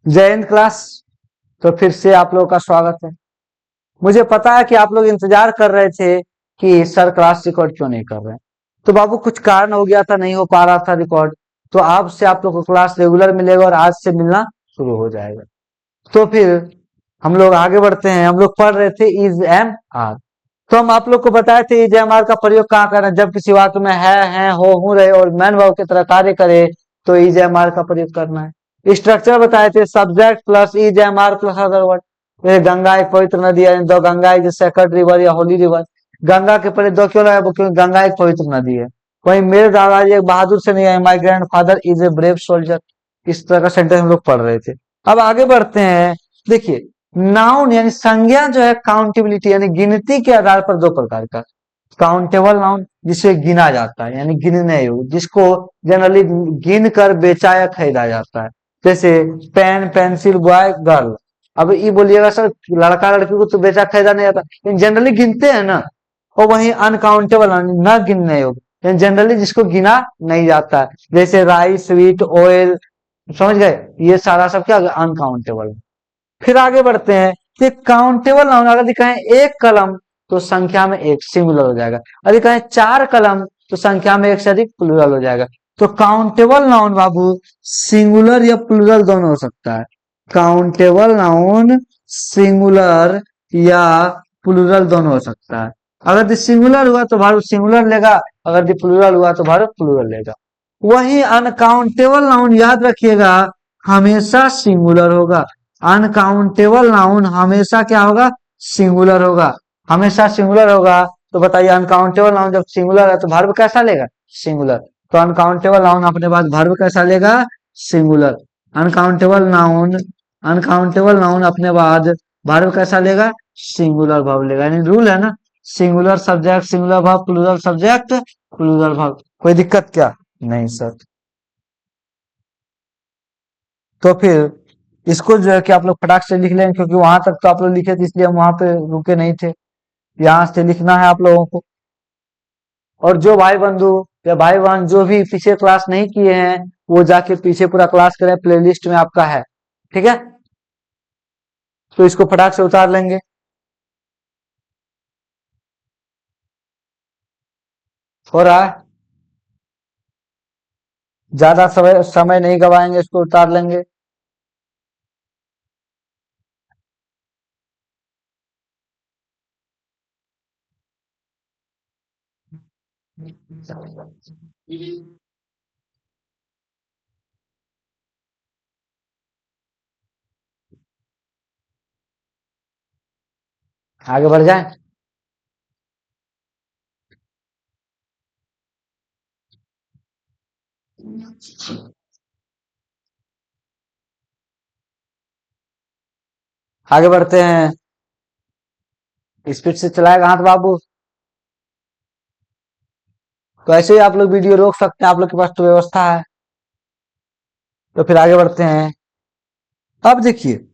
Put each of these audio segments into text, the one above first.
जय हिंद क्लास। तो फिर से आप लोगों का स्वागत है। मुझे पता है कि आप लोग इंतजार कर रहे थे कि सर क्लास रिकॉर्ड क्यों नहीं कर रहे हैं। तो बाबू कुछ कारण हो गया था, नहीं हो पा रहा था रिकॉर्ड। तो अब से आप लोग को क्लास रेगुलर मिलेगा और आज से मिलना शुरू हो जाएगा। तो फिर हम लोग आगे बढ़ते हैं। हम लोग पढ़ रहे थे इज एम आर। तो हम आप लोग को बताए थे इज एम आर का प्रयोग कहाँ करना है। जब किसी वाक्य में है हो हूं रहे और मैन वर्ब की तरह कार्य करे तो इज एम आर का प्रयोग करना है। स्ट्रक्चर बताए थे subject plus is M R plus other word. जैसे गंगा एक पवित्र नदी है, the Ganga is sacred river या होली रिवर। गंगा के पहले दो क्यों लगा, क्योंकि गंगा एक पवित्र नदी है। वहीं मेरे दादाजी एक बहादुर से नहीं आए, my grand father is a brave soldier. इस तरह का सेंटेंस हम लोग पढ़ रहे थे। अब आगे बढ़ते हैं। देखिए, नाउन यानी संज्ञा जो है काउंटेबिलिटी यानी गिनती के आधार पर दो प्रकार का। काउंटेबल नाउन जिसे गिना जाता है यानी गिनने योग्य, जिसको जनरली गिन कर बेचा या खरीदा जाता है। जैसे पेन पेंसिल बॉय गर्ल। अब ये बोलिएगा सर लड़का लड़की को तो बेचा खरीदा नहीं जाता, लेकिन जनरली गिनते हैं ना। और वहीं अनकाउंटेबल न गिनने योग्य जनरली जिसको गिना नहीं जाता है, जैसे राइस स्वीट ऑयल। समझ गए, ये सारा सब क्या अनकाउंटेबल। फिर आगे बढ़ते हैं कि काउंटेबल नाउन अगर दिखाएं एक कलम तो संख्या में एक सिंगुलर हो जाएगा। यदि कहें चार कलम तो संख्या में एक से अधिक प्लूरल हो जाएगा। तो काउंटेबल नाउन बाबू सिंगुलर या प्लूरल दोनों हो सकता है। काउंटेबल नाउन सिंगुलर या प्लूरल दोनों हो सकता है। अगर दी सिंगुलर हुआ तो भारू सिंगुलर लेगा, अगर दी प्लूरल हुआ तो भारू प्लूरल लेगा। वही अनकाउंटेबल नाउन याद रखिएगा हमेशा सिंगुलर होगा। अनकाउंटेबल नाउन हमेशा क्या होगा, सिंगुलर होगा। हमेशा सिंगुलर होगा। तो बताइए अनकाउंटेबल नाउन जब सिंगुलर है तो वर्ब कैसा लेगा, सिंगुलर। तो अनकाउंटेबल नाउन अपने पास वर्ब कैसा लेगा, singular. Uncountable noun uncountable noun अपने बाद वर्ब कैसा लेगा, सिंगुलर वर्ब लेगा। यानी रूल है ना, singular subject singular verb, plural subject plural verb. कोई दिक्कत क्या, नहीं सर। तो फिर इसको जो है कि आप लोग फटाक से लिख लें, क्योंकि वहां तक तो आप लोग लिखे थे इसलिए हम वहां पे रुके नहीं थे। यहाँ से लिखना है आप लोगों को। और जो भाई बंधु या भाई बहन जो भी पीछे क्लास नहीं किए हैं वो जाके पीछे पूरा क्लास करें, प्लेलिस्ट में आपका है। ठीक है, तो इसको फटाक से उतार लेंगे। हो रहा है, ज्यादा समय समय नहीं गवाएंगे, इसको उतार लेंगे। आगे बढ़ जाए। आगे बढ़ते हैं। स्पीड से चलाएगा हाथ बाबू। तो ऐसे ही आप लोग वीडियो रोक सकते हैं, आप लोग के पास तो व्यवस्था है। तो फिर आगे बढ़ते हैं। अब देखिए,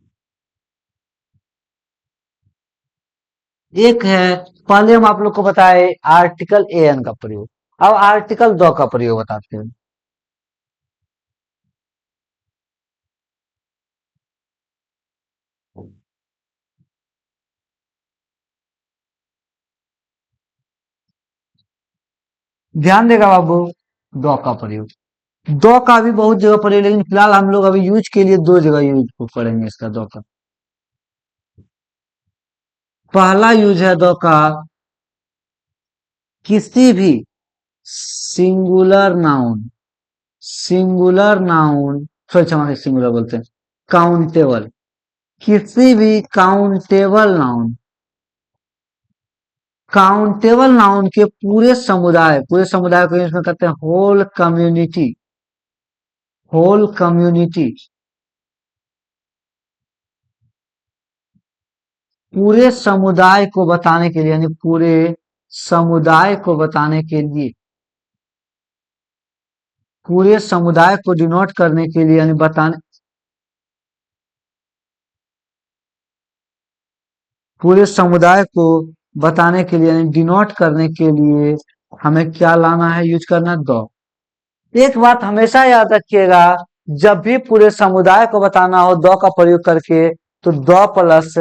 एक है, पहले हम आप लोग को बताए आर्टिकल ए एन का प्रयोग। अब आर्टिकल द का प्रयोग बताते हैं। ध्यान देगा बाबू, द का प्रयोग। दो का भी बहुत जगह प्रयोग, लेकिन फिलहाल हम लोग अभी यूज के लिए दो जगह यूज करेंगे इसका दो का। पहला यूज है दो का किसी भी सिंगुलर नाउन सॉरी क्षमा करें, सिंगुलर बोलते हैं, काउंटेबल। किसी भी काउंटेबल नाउन के पूरे समुदाय को इसमें कहते हैं होल कम्युनिटी। पूरे समुदाय को बताने के लिए यानी पूरे समुदाय को बताने के लिए, पूरे समुदाय को डिनोट करने के लिए यानी बताने, पूरे समुदाय को बताने के लिए यानी डिनोट करने के लिए हमें क्या लाना है, यूज करना है दो। एक बात हमेशा याद रखिएगा, जब भी पूरे समुदाय को बताना हो द का प्रयोग करके, तो the plus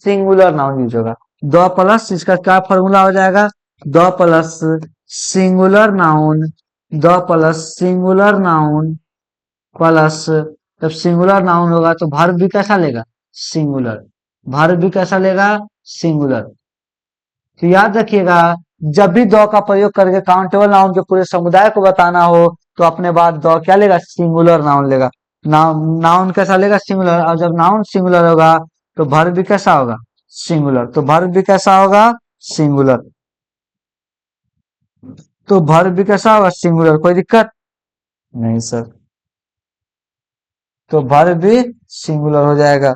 singular noun use होगा। द प्लस इसका क्या फॉर्मूला हो जाएगा, the plus singular noun, the plus singular noun plus, जब सिंगुलर नाउन होगा तो वर्ब भी कैसा लेगा, सिंगुलर। वर्ब भी कैसा लेगा, सिंगुलर। तो याद रखिएगा, जब भी द का प्रयोग करके काउंटेबल नाउन के पूरे समुदाय को बताना हो, तो अपने बाद द क्या लेगा, सिंगुलर नाउन लेगा। नाउन कैसा लेगा, सिंगुलर। और जब नाउन सिंगुलर होगा तो वर्ब भी कैसा होगा, सिंगुलर। तो वर्ब भी कैसा होगा, सिंगुलर। तो वर्ब भी कैसा होगा, सिंगुलर। कोई दिक्कत नहीं सर। तो वर्ब भी सिंगुलर हो जाएगा।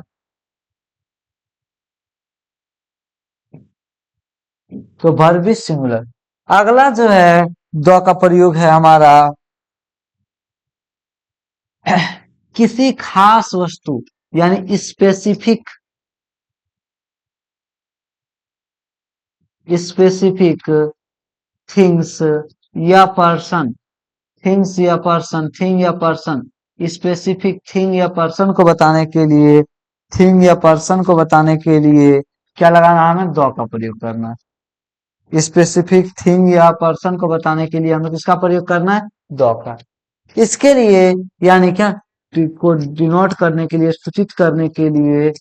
तो वर्ब भी सिंगुलर। अगला जो है द का प्रयोग है हमारा किसी खास वस्तु यानी स्पेसिफिक, स्पेसिफिक थिंग्स या पर्सन, थिंग्स या पर्सन, थिंग या पर्सन, स्पेसिफिक थिंग या पर्सन को बताने के लिए, थिंग या पर्सन को बताने के लिए क्या लगाना, हमें द का प्रयोग करना है। स्पेसिफिक थिंग या पर्सन को बताने के लिए हमें किसका प्रयोग करना है, द का। इसके लिए यानी क्या, को डिनोट करने के लिए, सूचित करने के लिए,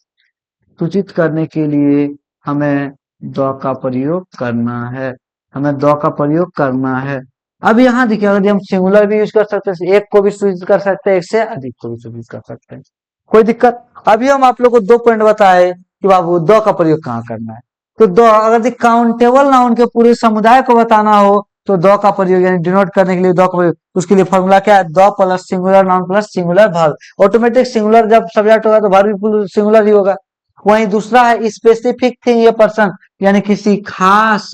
सूचित करने के लिए हमें द का प्रयोग करना है, हमें द का प्रयोग करना है। अब यहाँ देखिए, अगर हम सिंगुलर भी यूज कर सकते हैं, एक को भी सूचित कर सकते हैं, एक से अधिक को भी सूचित कर सकते हैं, कोई दिक्कत। अभी हम आप लोग को 2 पॉइंट बताए कि बाबू द का प्रयोग कहाँ करना है। तो द, अगर काउंटेबल नाउन के पूरे समुदाय को बताना हो तो द का प्रयोग, यानी डिनोट करने के लिए द का प्रयोग, उसके लिए फॉर्मूला क्या है, the plus singular noun plus singular verb. Automatic singular जब सब्जेक्ट होगा तो वर्ब भी सिंगुलर ही होगा। वहीं दूसरा है स्पेसिफिक थिंग या पर्सन, यानी किसी खास,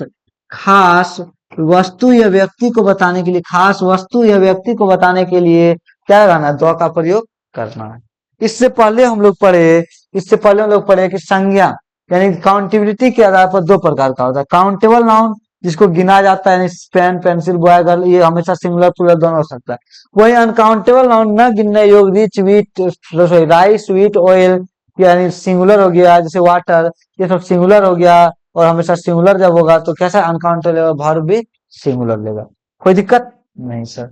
खास वस्तु या व्यक्ति को बताने के लिए, खास वस्तु या व्यक्ति को बताने के लिए क्या करना है, द का प्रयोग करना है। इससे पहले हम लोग पढ़े, इससे पहले हम लोग पढ़े कि संज्ञा यानी काउंटेबिलिटी के आधार पर 2 प्रकार का होता है। काउंटेबल नाउन जिसको गिना जाता है, यानी पेन, पेंसिल, बॉय, गर्ल, ये हमेशा सिंगुलर प्लूरल दोनों हो सकता है। वही अनकाउंटेबल नाउन न गिनने योग्य, rich, wheat, rice, wheat, oil, यानी सिंगुलर हो गया, जैसे वाटर, ये सब सिंगुलर हो गया। और हमेशा सिंगुलर जब होगा तो कैसा, अनकाउंटेबल वर्ब भी सिंगुलर लेगा। कोई दिक्कत नहीं सर।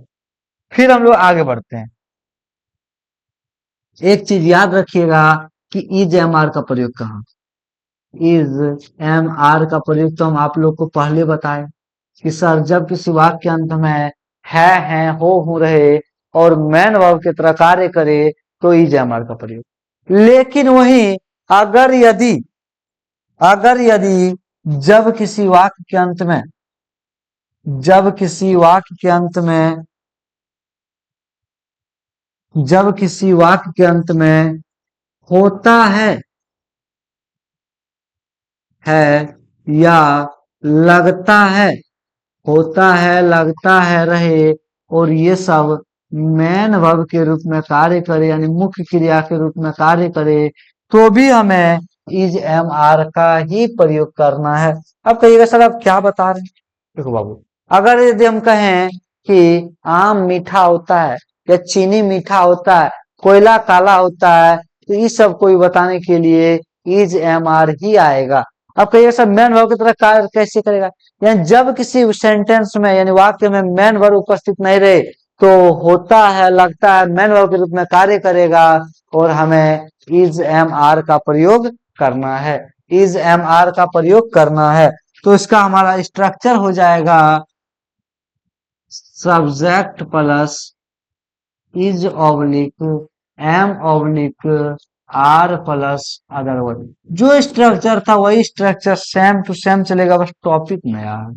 फिर हम लोग आगे बढ़ते हैं। एक चीज याद रखिएगा कि इज एम आर का प्रयोग कहाँ, इज एम आर का प्रयोग तो हम आप लोग को पहले बताए कि सर जब किसी वाक्य के अंत में है, हो रहे और मैन वर्ब की तरह कार्य करे तो इज एम आर का प्रयोग। लेकिन वही अगर यदि, अगर यदि जब किसी वाक्य के अंत में, जब किसी वाक्य के अंत में, जब किसी वाक्य के अंत में होता है या लगता है, होता है, लगता है, रहे और ये सब मेन वर्ब के रूप में कार्य करे, यानी मुख्य क्रिया के रूप में कार्य करे, तो भी हमें इज एम आर का ही प्रयोग करना है। अब कहिएगा सर आप क्या बता रहे हैं, देखो बाबू, अगर यदि हम कहें कि आम मीठा होता है या चीनी मीठा होता है, कोयला काला होता है, तो इस सब को बताने के लिए इज एम आर ही आएगा। अब कहिएगा सर मेन वर्ब की तरह कार्य कैसे करेगा, यानी जब किसी सेंटेंस में यानी वाक्य में मेन वर्ब उपस्थित नहीं रहे तो होता है, लगता है मेन वर्ब के रूप में कार्य करेगा और हमें इज एम आर का प्रयोग करना है, इज एम आर का प्रयोग करना है। तो इसका हमारा स्ट्रक्चर हो जाएगा subject plus is oblique M oblique R plus other word. जो स्ट्रक्चर था वही स्ट्रक्चर सेम टू सेम चलेगा, बस टॉपिक नया है।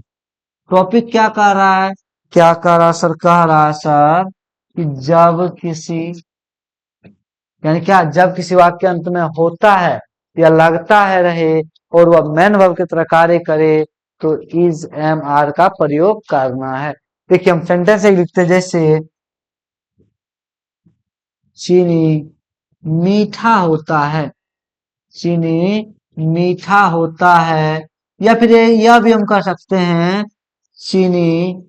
टॉपिक क्या कह रहा है, क्या कह रहा सर, कह रहा है सर कि जब किसी, यानी क्या, जब किसी वाक्य अंत में होता है या लगता है रहे और वह मेन वर्ब की तरह कार्य करे तो इज एम आर का प्रयोग करना है। देखिए हम सेंटेंस एक लिखते हैं, जैसे चीनी मीठा होता है, चीनी मीठा होता है, या फिर यह भी हम कह सकते हैं चीनी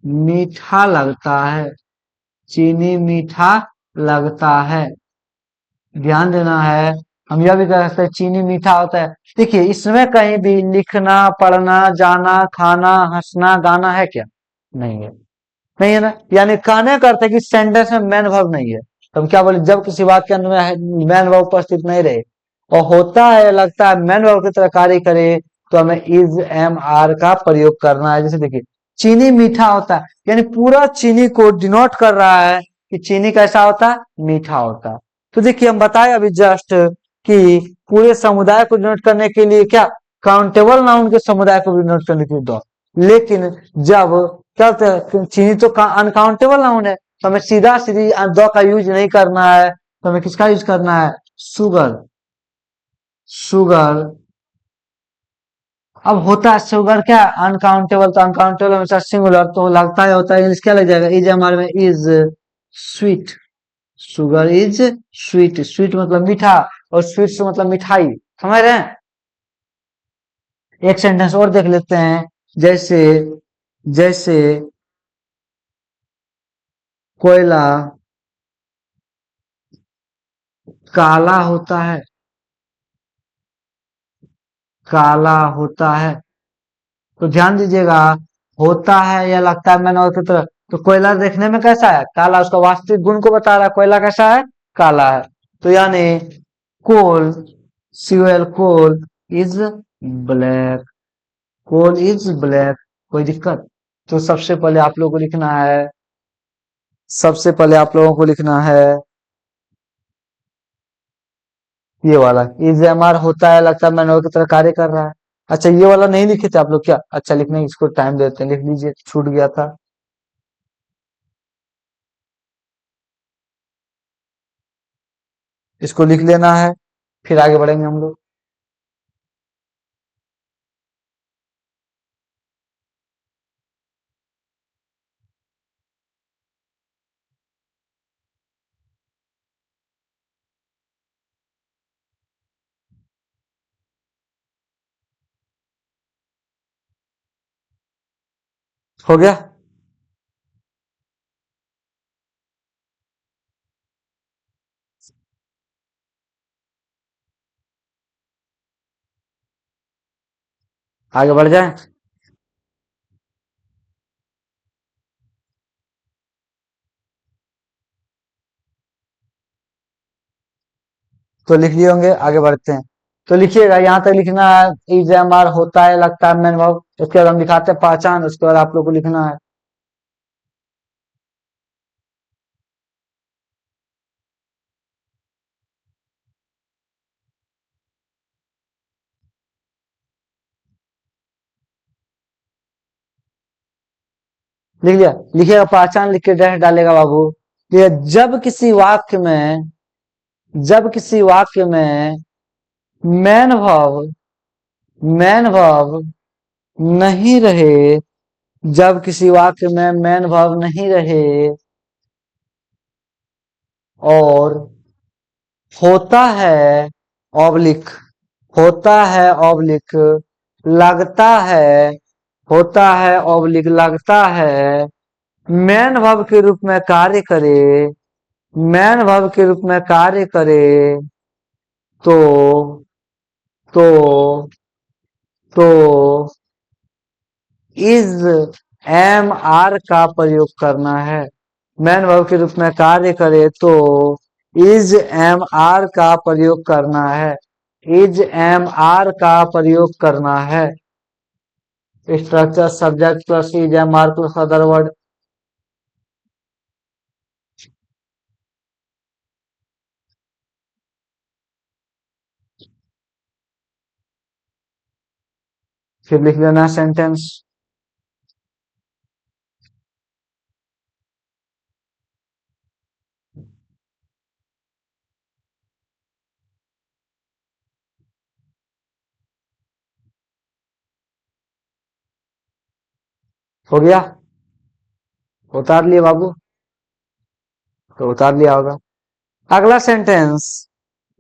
मीठा लगता है, चीनी मीठा लगता है। ध्यान देना है। हम यह भी कह सकते हैं चीनी मीठा होता है। देखिए इसमें कहीं भी लिखना, पढ़ना, जाना, खाना, हंसना, गाना है क्या? नहीं है। नहीं है ना, यानी कहने का अर्थ है कि सेंटेंस में मैन वर्ब नहीं है। तो हम क्या बोले, जब किसी वाक्य के अंत में मैन वर्ब उपस्थित नहीं रहे और होता है लगता है मैन वर्ब की तरह कार्य करे, तो हमें इज एम आर का प्रयोग करना है। जैसे देखिए चीनी मीठा होता है, यानी पूरा चीनी को डिनोट कर रहा है कि चीनी कैसा होता है, मीठा होता है। तो देखिए हम बताए अभी जस्ट कि पूरे समुदाय को डिनोट करने के लिए क्या, काउंटेबल नाउन के समुदाय को भी डिनोट करने के लिए दो। लेकिन जब क्या होता है, चीनी तो अनकाउंटेबल नाउन है, तो हमें सीधा सीधी द का यूज नहीं करना है, तो हमें किसका यूज करना है, शुगर। शुगर। अब होता है शुगर क्या, अनकाउंटेबल, तो अनकाउंटेबल हमेशा सिंगुलर, तो लगता है होता है इंग्लिश क्या लग जाएगा, इज हमारे में is sweet. Sugar is sweet. Sweet मतलब मीठा, और स्वीट से मतलब मिठाई। समझ रहे हैं? एक सेंटेंस और देख लेते हैं। जैसे जैसे कोयला काला होता है। काला होता है। तो ध्यान दीजिएगा, होता है या लगता है मैंने और की तरह, तो कोयला देखने में कैसा है, काला। उसका वास्तविक गुण को बता रहा है, कोयला कैसा है, काला है। तो यानी coal, C O L coal is black. Coal is black. कोई दिक्कत? तो सबसे पहले आप लोगों को लिखना है, सबसे पहले आप लोगों को लिखना है ये वाला, इज एम आर होता है लगता है मैंने और की तरह कार्य कर रहा है। अच्छा ये वाला नहीं लिखे थे आप लोग क्या? अच्छा लिखने इसको टाइम देते हैं, लिख लीजिए, छूट गया था। इसको लिख लेना है, फिर आगे बढ़ेंगे हम लोग। हो गया? आगे बढ़ जाए। तो लिख लिए होंगे, आगे बढ़ते हैं। तो लिखिएगा, यहाँ तक लिखना है, इज एम आर होता है लगता है मैन भाव, उसके बाद हम दिखाते हैं पहचान, उसके बाद आप लोग को लिखना है। लिख लिया? लिखिएगा, पहचान लिख के डायरेक्ट डालेगा बाबू। ये जब किसी वाक्य में मैन भाव, मैन भाव नहीं रहे, जब किसी वाक्य में मैन भाव नहीं रहे और होता है ऑब्लिक, होता है ऑब्लिक लगता है, होता है ऑब्लिक लगता है मैन वर्ब के रूप में कार्य करे, मैन वर्ब के रूप में कार्य करे, तो तो तो इज एम आर का प्रयोग करना है। मैन वर्ब के रूप में कार्य करे तो इज एम आर का प्रयोग करना है। इज एम आर का प्रयोग करना है। Structure subject plus is M R plus other word. फिर लिख लेना सेंटेंस। हो गया? उतार लिए बाबू? तो उतार लिया होगा। अगला सेंटेंस,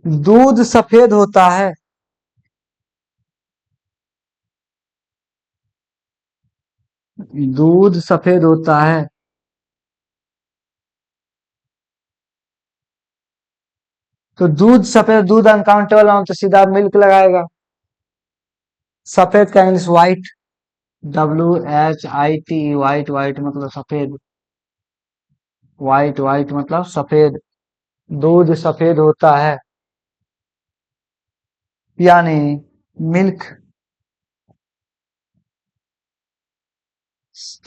दूध सफेद होता है। दूध सफेद होता है। तो दूध, सफेद दूध अनकाउंटेबल नाउन तो सीधा मिल्क लगाएगा। सफेद का English white, WHIT, white, white मतलब सफेद, व्हाइट व्हाइट मतलब सफेद, दूध सफेद होता है, यानी मिल्क।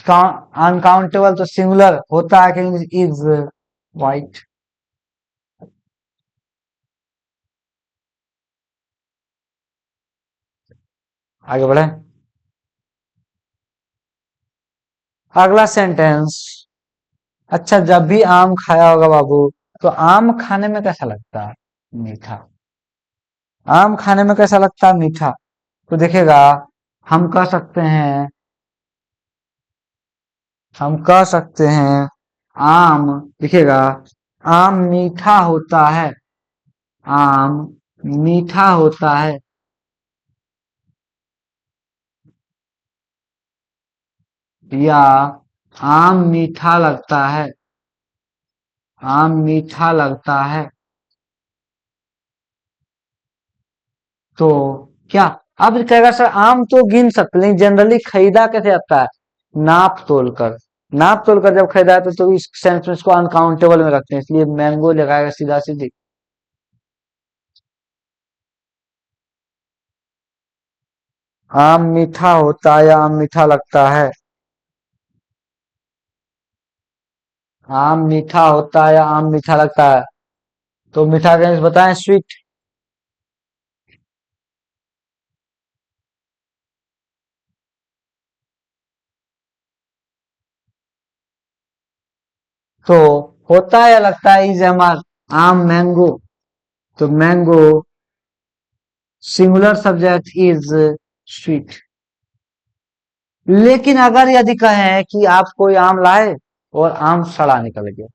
अनकाउंटेबल तो सिंगुलर होता है कि इज व्हाइट। आगे बढ़े। अगला सेंटेंस। अच्छा, जब भी आम खाया होगा बाबू, तो आम खाने में कैसा लगता है? मीठा। आम खाने में कैसा लगता है? मीठा। तो देखिएगा, हम कह सकते हैं, हम कह सकते हैं आम, देखिएगा, आम मीठा होता है, आम मीठा होता है, या आम मीठा लगता है, आम मीठा लगता है। तो क्या, अब कहेगा सर आम तो गिन सकते, लेकिन जनरली खरीदा कैसे जाता है? नाप तोल कर। नाप तोल कर जब खरीदा जाता है तो इस सेंस में इसको अनकाउंटेबल में रखते हैं, इसलिए मैंगो लगाएगा सीधा सीधी। आम मीठा होता है या आम मीठा लगता है? आम मीठा होता है या आम मीठा लगता है? तो मीठा का बताएं, स्वीट। तो होता है या लगता है? इज हमार आम मैंगो, तो mango singular subject is sweet. लेकिन अगर यदि कहें कि आप कोई आम लाए और आम सड़ा निकल गया,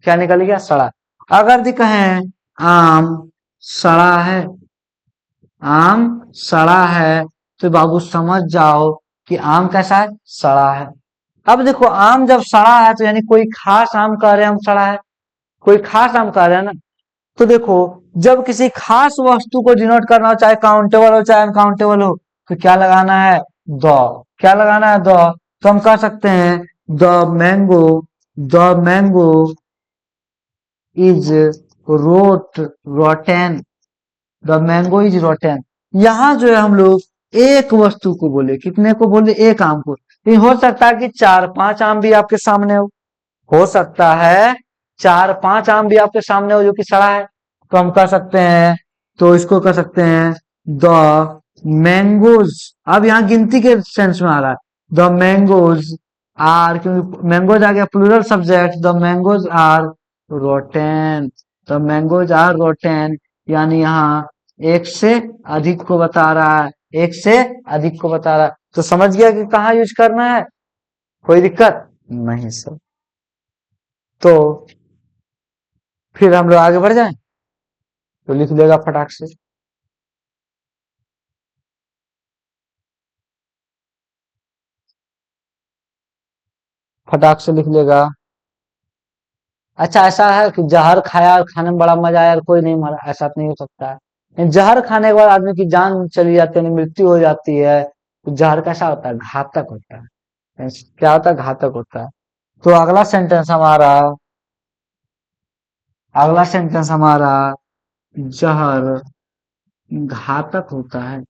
क्या निकल गया? सड़ा। अगर यदि कहें आम सड़ा है, आम सड़ा है, तो बाबू समझ जाओ कि आम कैसा है? सड़ा है। अब देखो, आम जब सड़ा है तो यानी कोई खास आम कह रहे हैं हम सड़ा है, कोई खास आम कह रहे हैं ना। तो देखो, जब किसी खास वस्तु को डिनोट करना हो, चाहे काउंटेबल हो चाहे अनकाउंटेबल हो, तो क्या लगाना है? द। क्या लगाना है? द। तो हम कह सकते हैं the mango, the mango is rot rotten, the mango is rotten. यहाँ जो है हम लोग एक वस्तु को बोले, कितने को बोले? एक आम को। ये हो सकता है कि चार पांच आम भी आपके सामने हो सकता है चार पांच आम भी आपके सामने हो जो कि सड़ा है। तो हम कह सकते हैं, तो इसको कह सकते हैं द मैंगोज। अब यहाँ गिनती के सेंस में आ रहा है, द मैंगोज आर, क्योंकि मैंगोज आ गया plural subject, the mangoes are rotten, the mangoes are rotten, यानी यहाँ एक से अधिक को बता रहा है, एक से अधिक को बता रहा है। तो समझ गया कि कहाँ यूज करना है? कोई दिक्कत नहीं सर। तो फिर हम लोग आगे बढ़ जाएं, तो लिख लेगा फटाक से, फटाक से लिख लेगा। अच्छा, ऐसा है कि जहर खाया और खाने में बड़ा मजा आया और कोई नहीं मरा, ऐसा तो नहीं हो सकता है। लेकिन जहर खाने के बाद आदमी की जान चली जाती है, मृत्यु हो जाती है, तो जहर कैसा होता है? घातक होता है। क्या होता है? घातक होता है। तो अगला सेंटेंस हमारा, जहर घातक होता है,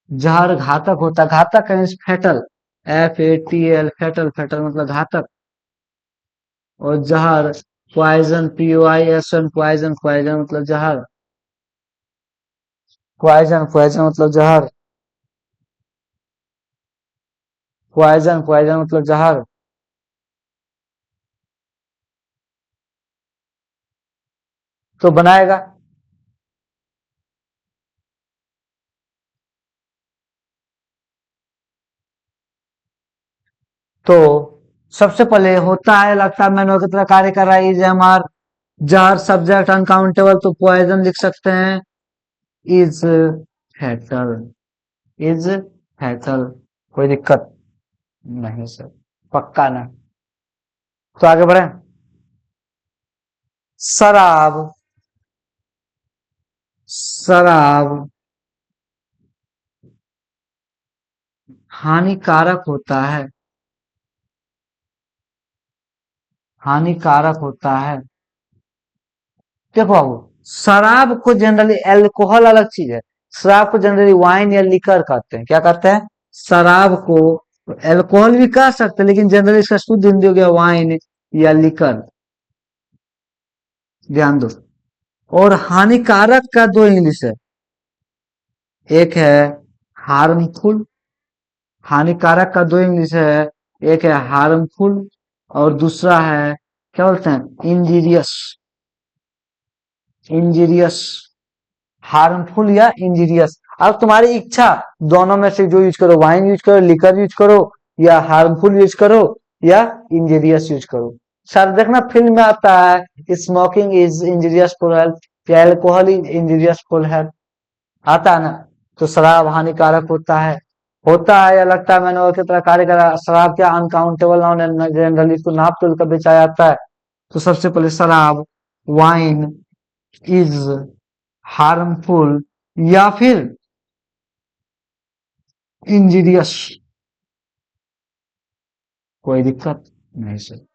जहर घातक होता है। घातक मीन्स फेटल, FATL, फेटल, फेटल मतलब घातक। और जहर पॉइजन, POISN, पॉइजन, पॉइजन मतलब जहर, पॉइजन, पॉइजन मतलब जहर, पॉइजन, पॉइजन मतलब जहर। तो बनाएगा। तो सबसे पहले होता है लगता है मैंने की तरह कार्य कर रहा है, इज एम आर, जहर सब्जेक्ट अनकाउंटेबल, तो पॉइजन लिख सकते हैं इज फैटल, इज फैटल। कोई दिक्कत नहीं सर, पक्का ना। तो आगे बढ़े। शराब, शराब हानिकारक होता है, हानिकारक होता है। देखो बाबू, शराब को जनरली, अल्कोहल अलग चीज है। शराब को जनरली वाइन या लिकर कहते हैं। क्या कहते हैं? शराब को अल्कोहल भी कह सकते हैं, लेकिन जनरली इसका शुद्ध हिंदी हो गया वाइन या लिकर। ध्यान दो। और हानिकारक का दो इंग्लिश है। एक है हार्मफुल, हानिकारक का दो इंग्लिश है। एक है हार्मफुल और दूसरा है, क्या बोलते हैं, इंजीरियस। इंजीरियस, हार्मफुल या इंजीरियस। अब तुम्हारी इच्छा, दोनों में से जो यूज करो, वाइन यूज करो, लिकर यूज करो, या हार्मफुल यूज करो, या इंजीरियस यूज करो। सर देखना फिल्म में आता है, smoking is injurious for health, या alcohol is injurious for health, आता है ना। तो शराब हानिकारक होता है या लगता है मैंने और की तरह कार्य करा। शराब क्या अनकाउंटेबल नाउन है, जनरली इसको नाप तोल कर बेचा जाता है। तो सबसे पहले शराब, वाइन इज हार्मफुल या फिर इंजीरियस। कोई दिक्कत नहीं सर।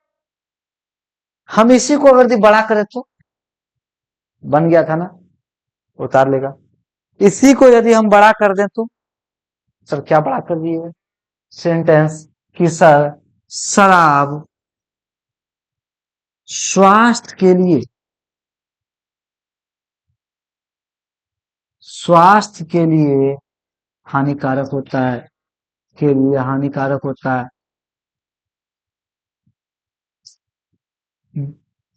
हम इसी को अगर बड़ा करें तो बन गया था ना, उतार लेगा। इसी को यदि हम बड़ा कर दें तो सर क्या बड़ा कर दिए सेंटेंस कि सर शराब स्वास्थ्य के लिए, स्वास्थ्य के लिए हानिकारक होता है, के लिए हानिकारक होता है।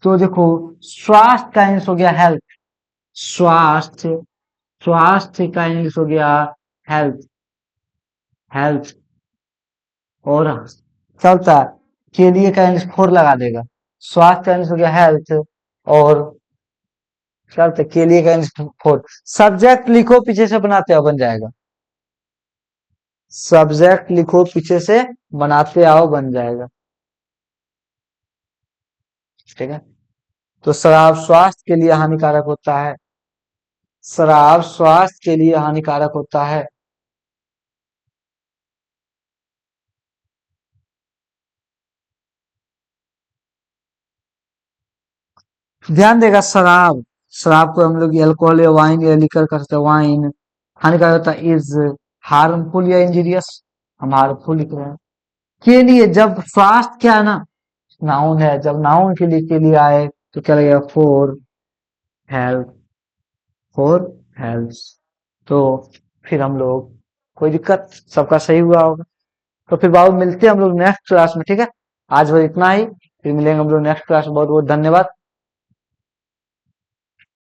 तो देखो, स्वास्थ्य का इंग्लिश हो गया हेल्थ। स्वास्थ्य, स्वास्थ्य का इंग्लिश हो गया हेल्थ, हेल्थ। और चलता है, के लिए का इंग्लिश फोर लगा देगा। स्वास्थ्य का इंग्लिश हो गया हेल्थ, और चलते के लिए का इंग्लिश फोर। सब्जेक्ट लिखो पीछे से बनाते आओ बन जाएगा। सब्जेक्ट लिखो पीछे से बनाते आओ बन जाएगा। ठीक है। तो शराब स्वास्थ्य के लिए हानिकारक होता है, शराब स्वास्थ्य के लिए हानिकारक होता है। ध्यान देगा, शराब, शराब को हम लोग अल्कोहल या वाइन या लिकर कर सकते हैं। वाइन हानिकारक होता है, इज हार्मफुल या इंजीरियस, हम हार्मफुल लिख रहे हैं। के लिए, जब स्वास्थ्य क्या है ना, नाउन है, जब नाउन के लिए आए तो क्या लगेगा, फोर हेल्थ, फोर हेल्थ। तो फिर हम लोग, कोई दिक्कत, सबका सही हुआ होगा। तो फिर बाबू मिलते हैं हम लोग नेक्स्ट क्लास में, ठीक है। आज वो इतना ही, फिर मिलेंगे हम लोग नेक्स्ट क्लास में। बहुत बहुत धन्यवाद।